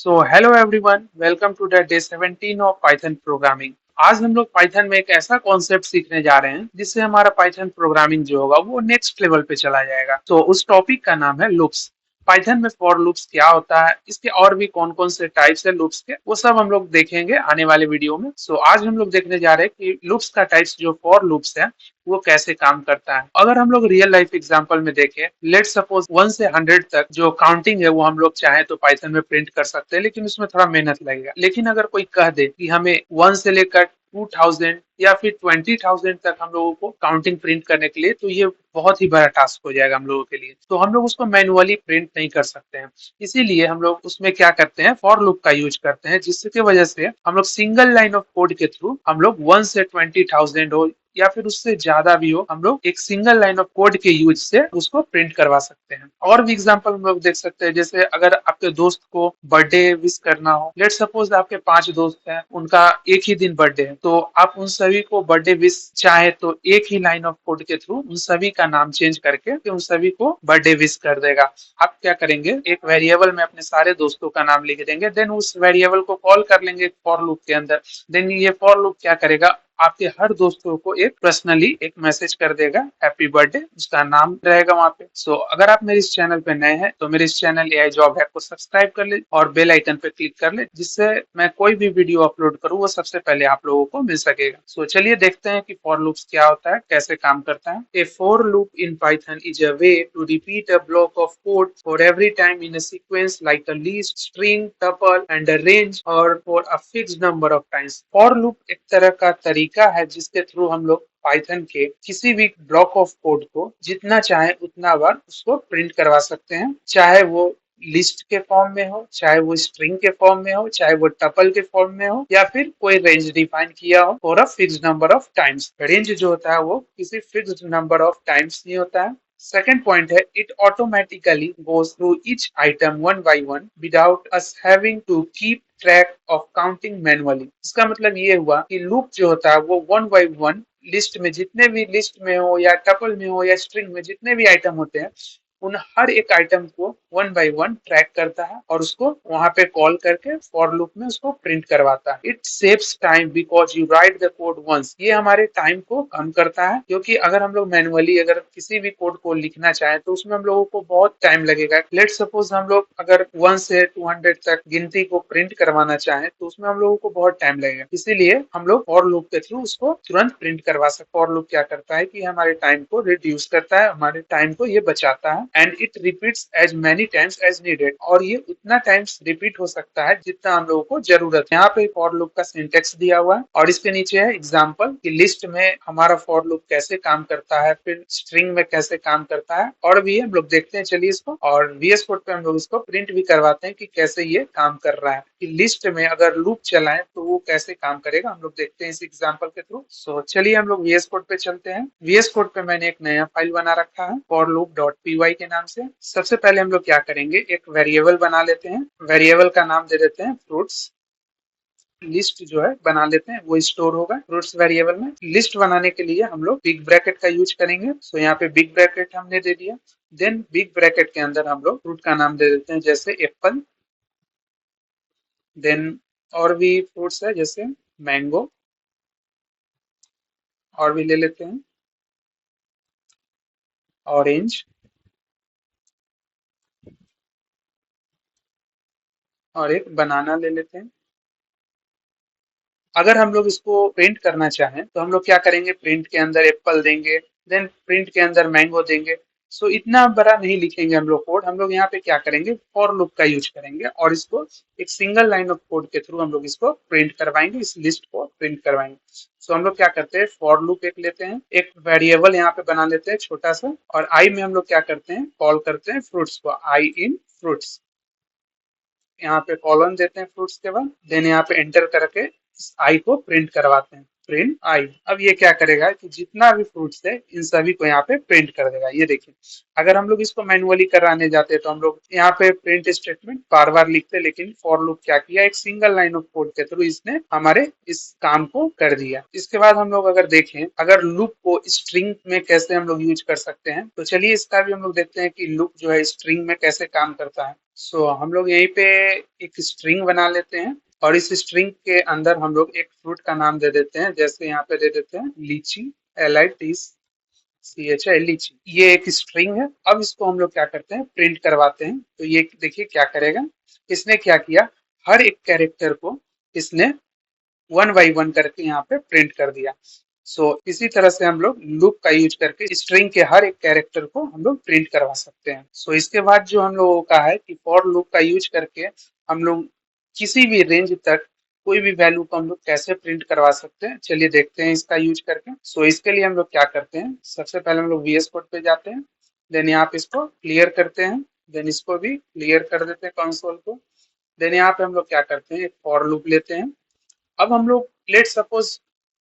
So hello everyone, welcome to the day 17 of Python programming. आज हम लोग Python में एक ऐसा कॉन्सेप्ट सीखने जा रहे हैं जिससे हमारा पाइथन प्रोग्रामिंग जो होगा वो नेक्स्ट लेवल पे चला जाएगा। तो उस टॉपिक का नाम है लूप्स। पाइथन में फॉर लूप्स क्या होता है, इसके और भी कौन कौन से टाइप्स है लूप्स के, वो सब हम लोग देखेंगे आने वाले वीडियो में। सो आज हम लोग देखने जा रहे हैं कि लूप्स का टाइप्स जो फॉर लूप्स है वो कैसे काम करता है। अगर हम लोग रियल लाइफ एग्जांपल में देखें, लेट सपोज 1 से 100 तक जो काउंटिंग है वो हम लोग चाहे तो पाइथन में प्रिंट कर सकते हैं, लेकिन उसमें थोड़ा मेहनत लगेगा। लेकिन अगर कोई कह दे कि हमें 1 से लेकर 2000 या फिर 20,000 तक हम लोगों को काउंटिंग प्रिंट करने के लिए, तो ये बहुत ही बड़ा टास्क हो जाएगा हम लोगों के लिए। तो हम लोग उसको मैनुअली प्रिंट नहीं कर सकते हैं। इसीलिए हम लोग उसमें क्या करते हैं, फॉर लूप का यूज करते हैं, जिसकी वजह से हम लोग सिंगल लाइन ऑफ कोड के थ्रू हम लोग 1 से 20,000 हो या फिर उससे ज्यादा भी हो, हम लोग एक सिंगल लाइन ऑफ कोड के यूज से उसको प्रिंट करवा सकते हैं। और भी एग्जांपल हम लोग देख सकते हैं, जैसे अगर आपके दोस्त को बर्थडे विश करना हो, लेट सपोज आपके 5 दोस्त हैं, उनका एक ही दिन बर्थडे है, तो आप उन सभी को बर्थडे विश चाहे तो एक ही लाइन ऑफ कोड के थ्रू उन सभी का नाम चेंज करके उन सभी को बर्थडे विश कर देगा। आप क्या करेंगे, एक वेरिएबल में अपने सारे दोस्तों का नाम लिख देंगे, देन उस वेरिएबल को कॉल कर लेंगे फॉर लूप के अंदर। देन ये फॉर लूप क्या करेगा, आपके हर दोस्तों को एक पर्सनली एक मैसेज कर देगा, हैप्पी बर्थडे, उसका नाम रहेगा वहां पे। सो अगर आप मेरे इस चैनल पे नए हैं तो मेरे इस चैनल एआई जॉब हैक को सब्सक्राइब कर ले और बेल आइकन पे क्लिक कर ले, जिससे मैं कोई भी वीडियो अपलोड करूँ वो सबसे पहले आप लोगों को मिल सकेगा। सो चलिए देखते हैं कि फॉर लूप्स क्या होता है, कैसे काम करता है। A for loop in Python is a way to repeat a block of code for every time in a sequence like a list, string, tuple and a range, और for a fixed number of times. For loop एक तरह का तरीका है जिसके through हम लोग Python के किसी भी ब्लॉक ऑफ कोड को जितना चाहे उतना बार उसको प्रिंट करवा सकते हैं, चाहे वो लिस्ट के फॉर्म में हो, चाहे वो स्ट्रिंग के फॉर्म में हो, चाहे वो टपल के फॉर्म में हो, या फिर कोई रेंज डिफाइन किया हो for a fixed number of times. Range जो होता है वो किसी फिक्स्ड नंबर ऑफ टाइम्स नहीं होता है। सेकेंड पॉइंट है, it automatically goes through each item one by one without us having to keep track of counting manually. इसका मतलब ये हुआ कि लूप जो होता है वो वन बाय वन लिस्ट में, जितने भी लिस्ट में हो या टपल में हो या स्ट्रिंग में जितने भी आइटम होते हैं, उन हर एक आइटम को वन बाय वन ट्रैक करता है और उसको वहां पे कॉल करके फॉर लूप में उसको प्रिंट करवाता है। It saves time because you write the code once. ये हमारे टाइम को कम करता है, क्योंकि अगर हम लोग मैनुअली अगर किसी भी कोड को लिखना चाहें तो उसमें हम लोगों को बहुत टाइम लगेगा। लेट सपोज हम लोग अगर 1 से 200 तक गिनती को प्रिंट करवाना चाहें तो उसमें हम लोगों को बहुत टाइम लगेगा। इसीलिए हम लोग फॉर लूप के थ्रू उसको तुरंत प्रिंट करवा सकते। फॉर लूप क्या करता है कि हमारे टाइम को रिड्यूस करता है, हमारे टाइम को ये बचाता है। And it repeats as many times as needed, और ये उतना टाइम्स रिपीट हो सकता है जितना हम लोगों को जरूरत है। यहाँ पे फॉर लूप का सिंटेक्स दिया हुआ है और इसके नीचे है एग्जांपल कि लिस्ट में हमारा फॉर लूप कैसे काम करता है, फिर स्ट्रिंग में कैसे काम करता है, और भी हम लोग देखते हैं। चलिए इसको, और वीएस कोड पे हम लोग इसको प्रिंट भी करवाते हैं कि कैसे ये काम कर रहा है, कि लिस्ट में अगर लूप चलाएं तो वो कैसे काम करेगा, हम लोग देखते हैं इस एग्जांपल के थ्रू। सो चलिए हम लोग वीएस कोड पे चलते हैं। वीएस कोड पे मैंने एक नया फाइल बना रखा है फॉर लूप डॉट पी के नाम से। सबसे पहले हम लोग क्या करेंगे, एक वेरिएबल बना लेते हैं। वेरिएबल का नाम दे देते हैं फ्रूट्स। लिस्ट जो है बना लेते हैं, वो स्टोर होगा फ्रूट्स वेरिएबल में। लिस्ट बनाने के लिए हम लोग बिग ब्रैकेट का यूज करेंगे। सो यहाँ पे बिग ब्रैकेट हमने दे दिया। देन बिग ब्रैकेट के अंदर हम लोग फ्रूट का नाम दे देते हैं, जैसे एप्पल। देन और भी फ्रूट्स है जैसे मैंगो, और भी ले लेते हैं ऑरेंज, और एक बनाना ले लेते हैं। अगर हम लोग इसको प्रिंट करना चाहें तो हम लोग क्या करेंगे, प्रिंट के अंदर एप्पल देंगे, देन प्रिंट के अंदर मैंगो देंगे। सो इतना बड़ा नहीं लिखेंगे हम लोग कोड। हम लोग यहाँ पे क्या करेंगे, फॉर लूप का यूज करेंगे और इसको एक सिंगल लाइन ऑफ कोड के थ्रू हम लोग इसको प्रिंट करवाएंगे, इस लिस्ट को प्रिंट करवाएंगे। सो हम लोग क्या करते हैं, फॉर लूप एक लेते हैं, एक वेरिएबल यहाँ पे बना लेते हैं छोटा सा, और आई में हम लोग क्या करते हैं, कॉल करते हैं फ्रूट्स को, आई इन फ्रूट्स। यहाँ पे कॉलन देते हैं फ्रूट्स के बाद, देन यहाँ पे एंटर करके इस आई को प्रिंट करवाते हैं। Print I. अब ये क्या करेगा कि जितना भी फ्रूट्स है इन सभी को यहाँ पे प्रिंट कर देगा। ये देखिए, अगर हम लोग इसको मैनुअली कराने जाते तो हम लोग यहाँ पे प्रिंट स्टेटमेंट बार बार लिखते, लेकिन फॉर लूप क्या किया, एक सिंगल लाइन ऑफ कोड के थ्रू इसने हमारे इस काम को कर दिया। इसके बाद हम लोग अगर देखें, अगर लूप को स्ट्रिंग में कैसे हम लोग यूज कर सकते हैं, तो चलिए इसका भी हम लोग देखते हैं कि लूप जो है स्ट्रिंग में कैसे काम करता है। सो हम लोग यहीं पे एक स्ट्रिंग बना लेते हैं और इस स्ट्रिंग के अंदर हम लोग एक फ्रूट का नाम दे देते हैं, जैसे यहाँ पे दे देते हैं लीची, LITCHI, लीची। ये एक स्ट्रिंग है। अब इसको हम लोग क्या करते हैं, प्रिंट करवाते हैं। तो ये देखिए क्या करेगा, इसने क्या किया, हर एक कैरेक्टर को इसने वन बाई वन करके यहाँ पे प्रिंट कर दिया। सो इसी तरह से हम लोग लूप का यूज करके स्ट्रिंग के हर एक कैरेक्टर को हम लोग प्रिंट करवा सकते हैं। सो इसके बाद जो हम लोगों का है कि फॉर लूप का यूज करके हम लोग किसी भी रेंज तक कोई भी वैल्यू को हम लोग कैसे प्रिंट करवा सकते हैं, चलिए देखते हैं इसका यूज करके। सो इसके लिए हम लोग क्या करते हैं, सबसे पहले हम लोग VS कोड पे जाते हैं, देन यहाँ पे इसको क्लियर करते हैं, देन इसको भी क्लियर कर देते हैं कंसोल को। देन यहाँ पे हम लोग क्या करते हैं, एक फॉर लूप लेते हैं। अब हम लोग लेट सपोज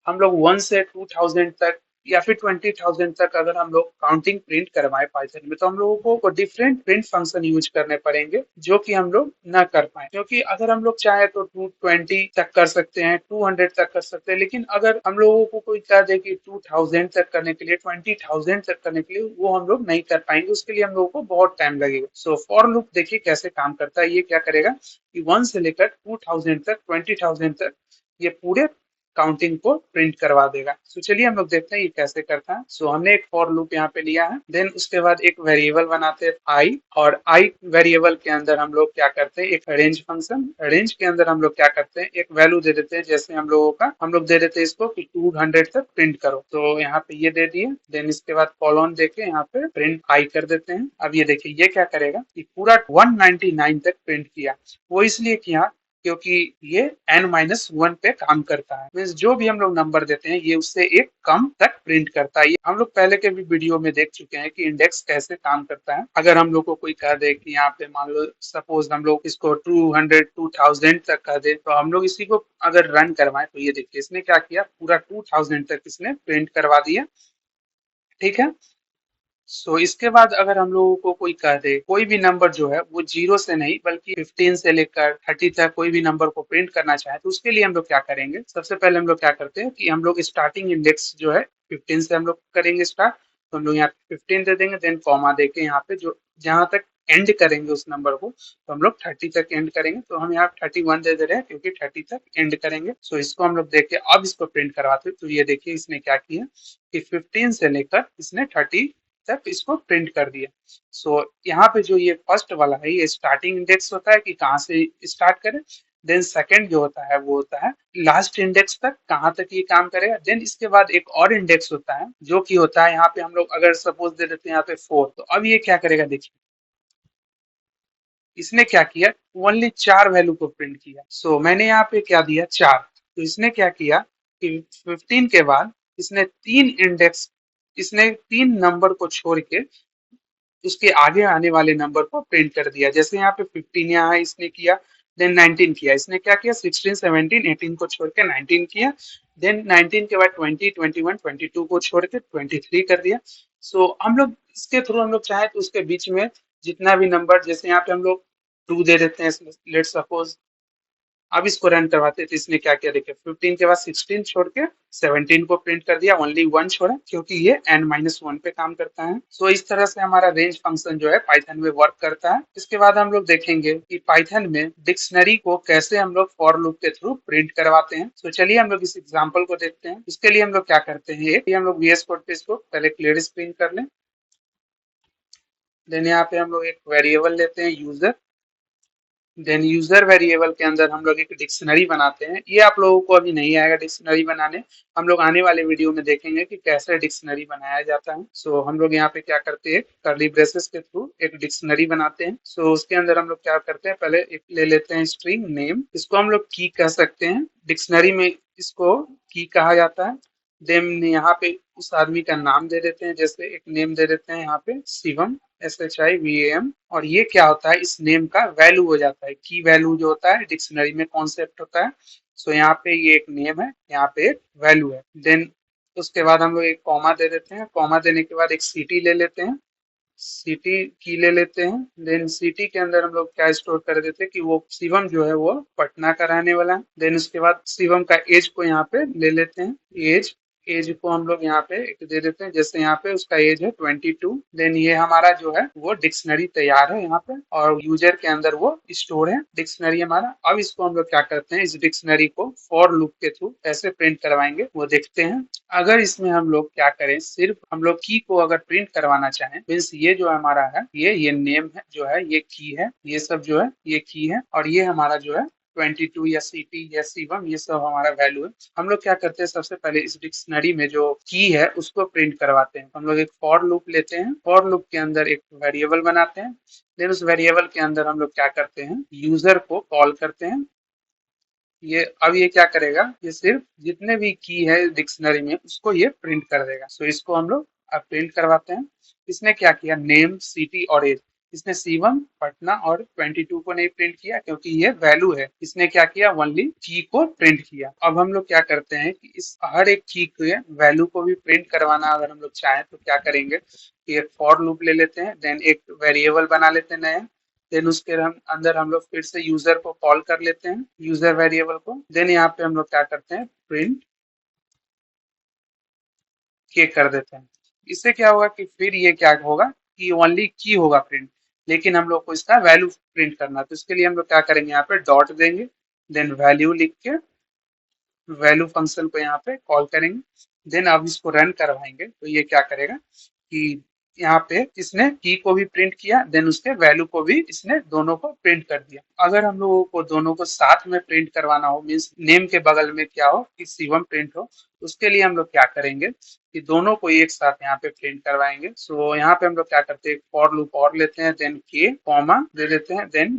हम लोग 1 से 2000 तक या फिर 20,000 तक अगर हम लोग काउंटिंग प्रिंट करवाए पाइथन में, तो हम लोगों को डिफरेंट प्रिंट फंक्शन यूज करने पड़ेंगे जो कि हम लोग ना कर पाए। क्योंकि अगर हम लोग चाहे तो 220 तक कर सकते हैं, 200 तक कर सकते हैं, लेकिन अगर हम लोगों को कोई कह दे कि 2000 तक करने के लिए, 20,000 तक करने के लिए, वो हम लोग नहीं कर पाएंगे, उसके लिए हम लोगों को बहुत टाइम लगेगा। सो फॉर लूप देखिए कैसे काम करता है। ये क्या करेगा कि 1 से लेकर 2000 तक, 20,000 तक ये पूरे काउंटिंग को प्रिंट करवा देगा। सो चलिए हम लोग देखते हैं ये कैसे करता है। सो हमने एक फॉर लूप यहाँ पे लिया है, देन उसके बाद एक वेरिएबल बनाते हैं आई, और आई वेरिएबल के अंदर हम लोग क्या करते हैं, एक रेंज फंक्शन, रेंज के अंदर हम लोग क्या करते हैं, एक वैल्यू दे देते हैं, जैसे हम लोगों का हम लोग दे देते हैं इसको कि 200 तक प्रिंट करो। तो यहाँ पे ये दे दिए, देन इसके बाद कॉलन देके यहाँ पे प्रिंट आई कर देते हैं। अब ये देखिए ये क्या करेगा कि पूरा 199 तक प्रिंट किया। वो इसलिए किया क्योंकि ये n-1 पे काम करता है। मीन्स जो भी हम लोग नंबर देते हैं ये उससे एक कम तक प्रिंट करता है। हम लोग पहले के भी वीडियो में देख चुके हैं कि इंडेक्स कैसे काम करता है। अगर हम लोग को कोई कह दे कि यहाँ पे मान लो सपोज हम लोग इसको 200 2000 तक कह दे, तो हम लोग इसी को अगर रन करवाएं, तो ये देखिए इसने क्या किया, पूरा 2000 तक इसने प्रिंट करवा दिया। ठीक है। सो इसके बाद अगर हम लोगों को कोई कह दे कोई भी नंबर जो है वो 0 से नहीं बल्कि 15 से लेकर 30 तक कोई भी नंबर को प्रिंट करना चाहे, तो उसके लिए हम लोग क्या करेंगे, सबसे पहले हम लोग क्या करते हैं कि हम लोग स्टार्टिंग इंडेक्स जो है 15 से हम लोग करेंगे स्टार्ट। तो हम लोग यहाँ 15 दे देंगे, देन कॉमा देके यहाँ पे जो जहां तक एंड करेंगे उस नंबर को, तो हम लोग 30 तक एंड करेंगे। तो हम यहाँ 31 दे दे रहे हैं क्योंकि 30 तक एंड करेंगे। सो इसको हम लोग देख के अब इसको प्रिंट करवाते हैं। तो ये देखिए इसने क्या किया कि 15 से लेकर इसने 30 तक इसको प्रिंट कर दिया। सो यहाँ पे जो ये फर्स्ट वाला है ये स्टार्टिंग इंडेक्स होता है कि कहाँ से स्टार्ट करें, देन सेकंड जो होता है वो होता है लास्ट इंडेक्स तक कहाँ तक ये काम करेगा, देन इसके बाद एक और इंडेक्स होता है जो कि होता है यहाँ पे हम लोग अगर सपोज दे देते हैं यहाँ पे 4, तो अब ये क्या करेगा देखिए इसने क्या किया, ओनली 4 वैल्यू को प्रिंट किया। सो मैंने यहाँ पे क्या दिया 4, तो इसने क्या किया कि 15 के बाद इसने 3 इंडेक्स, इसने 3 नंबर को छोड़ के उसके आगे आने वाले नंबर को प्रिंट कर दिया। जैसे यहाँ पे 15 यहाँ है इसने किया, देन 19 किया, इसने क्या किया 16 17 18 को छोड़ के 19 किया, देन 19 के बाद 20 21 22 को छोड़ के 23 कर दिया। सो हम लोग इसके थ्रू हम लोग चाहे तो उसके बीच में जितना भी नंबर, जैसे यहाँ पे हम लोग 2 दे देते हैं लेट सपोज। अब इसको रन करवाते हैं, तो इसने क्या किया देखिए 15 के बाद 16 छोड़ के 17 को प्रिंट कर दिया, ओनली 1 छोड़ा क्योंकि ये n-1 पे काम करता है। सो इस तरह से हमारा रेंज फंक्शन जो है पाइथन में वर्क करता है। इसके बाद हम लोग देखेंगे कि पाइथन में डिक्शनरी को कैसे हम लोग फॉर लूप के थ्रू प्रिंट करवाते हैं। तो चलिए हम लोग इस एग्जाम्पल को देखते हैं। इसके लिए हम लोग क्या करते हैं, हम लोग VS कोड पे इसको पहले क्लियर स्क्रीन कर लें, देन यहाँ पे हम लोग एक वेरिएबल लेते हैं यूजर, देन यूजर वेरिएबल के अंदर हम लोग एक डिक्शनरी बनाते हैं। ये आप लोगों को अभी नहीं आएगा डिक्शनरी बनाने, हम लोग आने वाले वीडियो में देखेंगे कि कैसे डिक्शनरी बनाया जाता है। सो हम लोग यहाँ पे क्या करते हैं, कर्ली ब्रेसेस के थ्रू एक डिक्शनरी बनाते हैं। सो उसके अंदर हम लोग क्या करते हैं, पहले एक ले लेते हैं स्ट्रिंग नेम, इसको हम लोग की कह सकते हैं, डिक्शनरी में इसको की कहा जाता है। देन यहाँ पे उस आदमी का नाम दे देते हैं, जैसे एक नेम दे देते हैं यहाँ पे शिवम, SHIVAM। और ये क्या होता है, इस नेम का वैल्यू हो जाता है, की वैल्यू जो होता है डिक्शनरी में कॉन्सेप्ट होता है। सो यहाँ पे ये एक नेम है, यहाँ पे एक वैल्यू है। देन उसके बाद हम लोग एक कॉमा दे देते हैं, कॉमा देने के बाद एक सिटी ले लेते हैं, सिटी की ले लेते हैं। देन सिटी के अंदर हम लोग क्या स्टोर कर देते हैं कि वो शिवम जो है वो पटना का रहने वाला है। देन उसके बाद शिवम का एज को यहाँ पे ले लेते हैं, एज एज को हम लोग यहाँ पे एक दे देते हैं, जैसे यहाँ पे उसका एज है 22। देन ये हमारा जो है वो डिक्शनरी तैयार है यहाँ पे, और यूजर के अंदर वो स्टोर है डिक्शनरी हमारा। अब इसको हम लोग क्या करते हैं, इस डिक्शनरी को फॉर लूप के थ्रू कैसे प्रिंट करवाएंगे वो देखते हैं। अगर इसमें हम लोग क्या करें, सिर्फ हम लोग की को अगर प्रिंट करवाना चाहें, मीन्स ये जो हमारा है, ये नेम है जो है, ये की है, ये सब जो है ये की है, और ये हमारा जो है 22 या सिटी या शिवम, ये सब हमारा वैल्यू है। हम लोग क्या करते हैं, सबसे पहले इस डिक्शनरी में जो की है उसको प्रिंट करवाते हैं। हम लोग एक फॉर लूप लेते हैं, फॉर लूप के अंदर एक वेरिएबल बनाते हैं। देन उस वेरिएबल के अंदर हम लोग क्या करते हैं, यूजर को कॉल करते हैं। ये अब ये क्या करेगा, ये सिर्फ जितने भी की है डिक्शनरी में उसको ये प्रिंट कर देगा। सो इसको हम लोग अब प्रिंट करवाते हैं। इसने क्या किया, नेम, सिटी और एज। इसने शिवम, पटना और 22 को नहीं प्रिंट किया क्योंकि ये वैल्यू है। इसने क्या किया, ओनली की को प्रिंट किया। अब हम लोग क्या करते हैं कि इस हर एक की के वैल्यू को भी प्रिंट करवाना अगर हम लोग चाहें तो क्या करेंगे कि एक फॉर लूप ले लेते हैं, देन एक वेरिएबल बना लेते हैं नया। देन उसके अंदर हम लोग फिर से यूजर को कॉल कर लेते हैं, यूजर वेरिएबल को। देन यहाँ पे हम लोग क्या करते हैं, प्रिंट के कर देते हैं। इससे क्या होगा कि फिर ये क्या होगा कि ओनली की होगा प्रिंट, लेकिन हम लोग को इसका वैल्यू प्रिंट करना है। तो इसके लिए हम लोग क्या करेंगे, यहाँ पे डॉट देंगे, देन वैल्यू लिख के वैल्यू फंक्शन को यहाँ पे कॉल करेंगे। देन अब इसको रन करवाएंगे तो ये क्या करेगा कि यहाँ पे इसने की को भी प्रिंट किया, देन उसके वैल्यू को भी इसने दोनों को प्रिंट कर दिया। अगर हम लोगों को दोनों को साथ में प्रिंट करवाना हो, मीन्स नेम के बगल में क्या हो कि शिवम प्रिंट हो, उसके लिए हम लोग क्या करेंगे कि दोनों को एक साथ यहाँ पे प्रिंट करवाएंगे। सो यहाँ पे हम लोग क्या करते हैं, फॉर लूप और लेते हैं, देन के कॉमा दे देते हैं, देन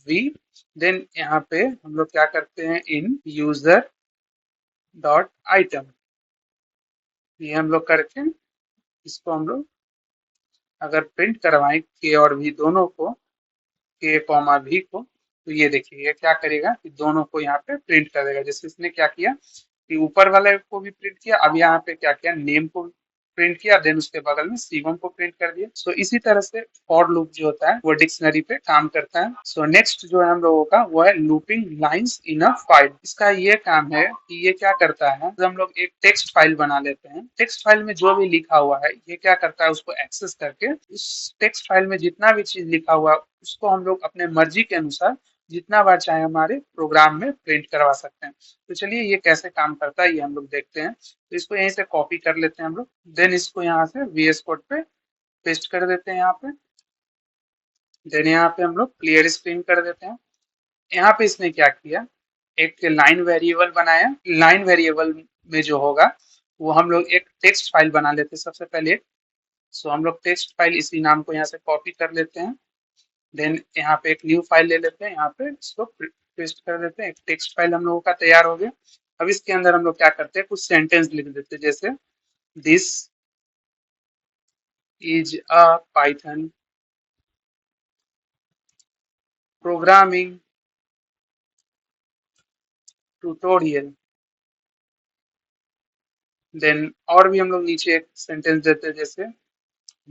वी। देन यहाँ पे हम लोग क्या करते हैं, इन यूजर डॉट आइटम, ये हम लोग करके इसको हम लोग अगर प्रिंट करवाएं के और भी दोनों को, के कॉमा भी को, तो ये देखिए ये क्या करेगा कि दोनों को यहाँ पे प्रिंट कर देगा। जैसे इसने क्या किया कि ऊपर वाले को भी प्रिंट किया, अब यहाँ पे क्या किया, नेम को प्रिंट किया, देन उसके बगल में शिवम को प्रिंट कर दिया। सो इसी तरह से फॉर लूप जो होता है वो डिक्शनरी पे काम करता है। सो नेक्स्ट जो है हम लोगों का वो है looping lines in a file. इसका ये काम है कि ये क्या करता है, हम लोग एक टेक्स्ट फाइल बना लेते हैं, टेक्स्ट फाइल में जो भी लिखा हुआ है ये क्या करता है, उसको एक्सेस करके उस टेक्स्ट फाइल में जितना भी चीज लिखा हुआ है उसको हम लोग अपने मर्जी के अनुसार जितना बार चाहे हमारे प्रोग्राम में प्रिंट करवा सकते हैं। तो चलिए ये कैसे काम करता है ये हम लोग देखते हैं। तो इसको यहीं से कॉपी कर लेते हैं हम लोग, देन इसको यहाँ से VS कोड पे पेस्ट कर देते हैं यहाँ पे। देन यहाँ पे हम लोग क्लियर स्क्रीन कर देते हैं। यहाँ पे इसने क्या किया, एक लाइन वेरिएबल बनाया। लाइन वेरिएबल में जो होगा वो हम लोग एक टेक्स्ट फाइल बना लेते हैं सबसे पहले। सो हम लोग टेक्स्ट फाइल इसी नाम को यहाँ से कॉपी कर लेते हैं। देन यहाँ पे एक न्यू फाइल ले लेते हैं, यहाँ पे इसको पेस्ट कर देते हैं। एक टेक्स्ट फाइल हम लोगों का तैयार हो गया। अब इसके अंदर हम लोग क्या करते हैं, कुछ सेंटेंस लिख देते हैं, जैसे this is a Python programming tutorial. Then और भी हम लोग नीचे एक सेंटेंस देते हैं, जैसे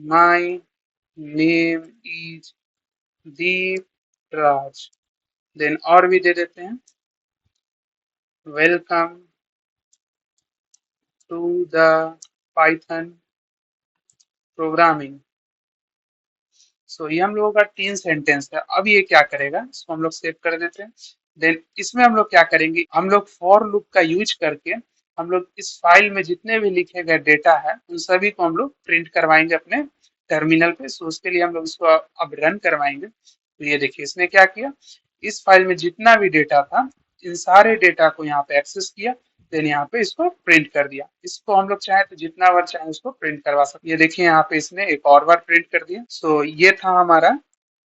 my name is Deep Raj. Then और भी दे देते हैं, welcome to the Python programming. So ये हम लोगों का 3 सेंटेंस है। अब ये क्या करेगा, इसको हम लोग सेव कर देते हैं। देन इसमें हम लोग क्या करेंगे, हम लोग फॉर लूप का यूज करके हम लोग इस फाइल में जितने भी लिखे गए डेटा है उन सभी को हम लोग प्रिंट करवाएंगे अपने टर्मिनल पे। सो उसके लिए हम लोग इसको अब रन करवाएंगे। तो ये देखिए इसने क्या किया, इस फाइल में जितना भी डेटा था इन सारे डेटा को यहाँ पे एक्सेस किया, देन यहाँ पे इसको प्रिंट कर दिया। इसको हम लोग चाहे तो जितना बार चाहे उसको प्रिंट करवा सकते। ये देखिए यहाँ पे इसने एक और बार प्रिंट कर दिया। सो ये था हमारा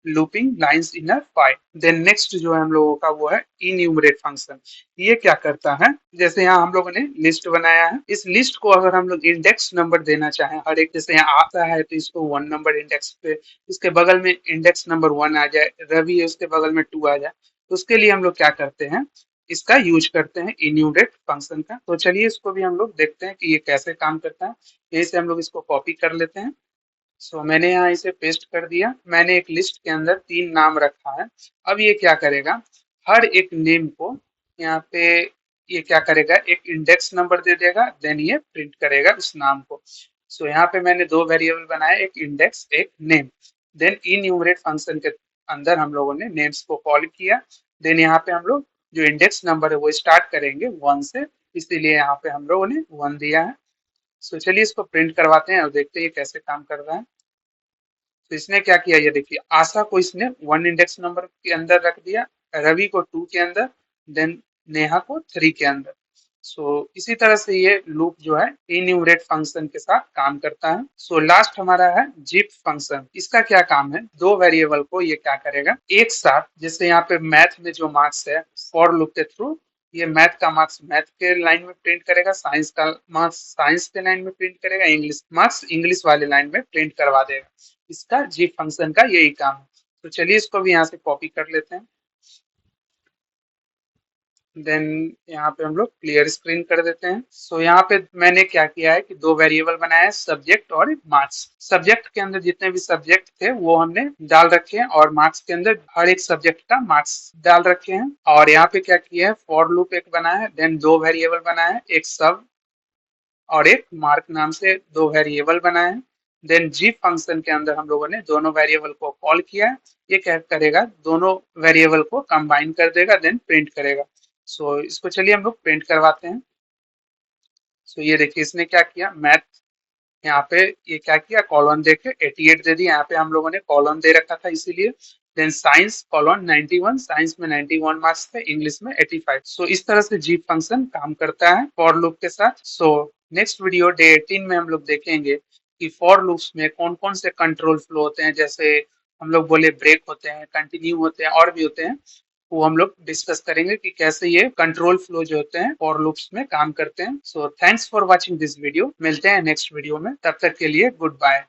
looping lines in a file. Then next जो है हम लोगों का वो है इन्यूमरेट फंक्शन। ये क्या करता है, जैसे यहाँ हम लोगों ने लिस्ट बनाया है, इस लिस्ट को अगर हम लोग इंडेक्स नंबर देना चाहें हर एक, जैसे यहाँ आता है तो इसको 1 नंबर इंडेक्स पे, इसके बगल में इंडेक्स नंबर 1 आ जाए, रवि है उसके बगल में 2 आ जाए, तो उसके लिए हम लोग क्या करते हैं, इसका यूज करते हैं इन्यूमरेट फंक्शन का। तो चलिए इसको भी हम लोग देखते हैं कि ये कैसे काम करता है। यहीं से हम लोग इसको कॉपी कर लेते हैं। मैंने यहाँ इसे पेस्ट कर दिया। मैंने एक लिस्ट के अंदर 3 नाम रखा है। अब ये क्या करेगा, हर एक नेम को यहाँ पे ये क्या करेगा, एक इंडेक्स नंबर दे देगा, देन ये प्रिंट करेगा उस नाम को। यहाँ पे मैंने 2 वेरिएबल बनाए, एक इंडेक्स एक नेम। देन इन्यूमरेट फंक्शन के अंदर हम लोगों ने नेम्स को कॉल किया। देन यहाँ पे हम लोग जो इंडेक्स नंबर है वो स्टार्ट करेंगे 1 से, इसीलिए यहाँ पे हम लोगों ने 1 दिया है। चलिए इसको प्रिंट करवाते हैं और देखते हैं ये कैसे काम कर रहा है। तो इसने क्या किया, ये देखिए, आशा को इसने 1 इंडेक्स नंबर के अंदर रख दिया, रवि को 2 के अंदर, देन नेहा को 3 के अंदर। इसी तरह से ये लूप जो है इन्यूमरेट फंक्शन के साथ काम करता है। लास्ट हमारा है जिप फंक्शन। इसका क्या काम है, 2 वेरिएबल को ये क्या करेगा एक साथ, जैसे यहाँ पे मैथ में जो मार्क्स है फॉर लूप के थ्रू, ये मैथ का मार्क्स मैथ के लाइन में प्रिंट करेगा, साइंस का मार्क्स साइंस के लाइन में प्रिंट करेगा, इंग्लिश मार्क्स इंग्लिश वाले लाइन में प्रिंट करवा देगा। इसका जिप फंक्शन का यही काम है। तो चलिए इसको भी यहाँ से कॉपी कर लेते हैं। देन यहाँ पे हम लोग क्लियर स्क्रीन कर देते हैं। यहाँ पे मैंने क्या किया है कि 2 वेरिएबल बनाया है, सब्जेक्ट और मार्क्स। सब्जेक्ट के अंदर जितने भी सब्जेक्ट थे वो हमने डाल रखे हैं, और मार्क्स के अंदर हर एक सब्जेक्ट का मार्क्स डाल रखे हैं। और यहाँ पे क्या किया है, फॉर लूप एक बनाया है, देन 2 वेरिएबल बनाया है, एक सब और एक मार्क नाम से 2 वेरिएबल बनाए हैं। देन जी फंक्शन के अंदर हम लोगों ने दोनों वेरिएबल को कॉल किया है। ये क्या करेगा, दोनों वेरिएबल को कंबाइन कर देगा, देन प्रिंट करेगा। इसको चलिए हम लोग प्रिंट करवाते हैं। ये देखिए इसने क्या किया, मैथ यहाँ पे ये क्या किया, कॉलन देके 88 दे दिया। यहाँ पे हम लोगों ने कॉलन दे रखा था इसीलिए। देन साइंस कॉलन 91, साइंस में 91 मार्क्स थे, इंग्लिश में 85। इस तरह से जी फंक्शन काम करता है फॉर लूप के साथ। नेक्स्ट वीडियो डे 18 में हम लोग देखेंगे कि फॉर लूप्स में कौन कौन से कंट्रोल फ्लो होते हैं, जैसे हम लोग बोले ब्रेक होते हैं, कंटिन्यू होते हैं, और भी होते हैं। वो हम लोग डिस्कस करेंगे कि कैसे ये कंट्रोल फ्लो जो होते हैं फॉर लूप्स में काम करते हैं। Thanks for watching this video. मिलते हैं नेक्स्ट वीडियो में, तब तक के लिए गुड बाय।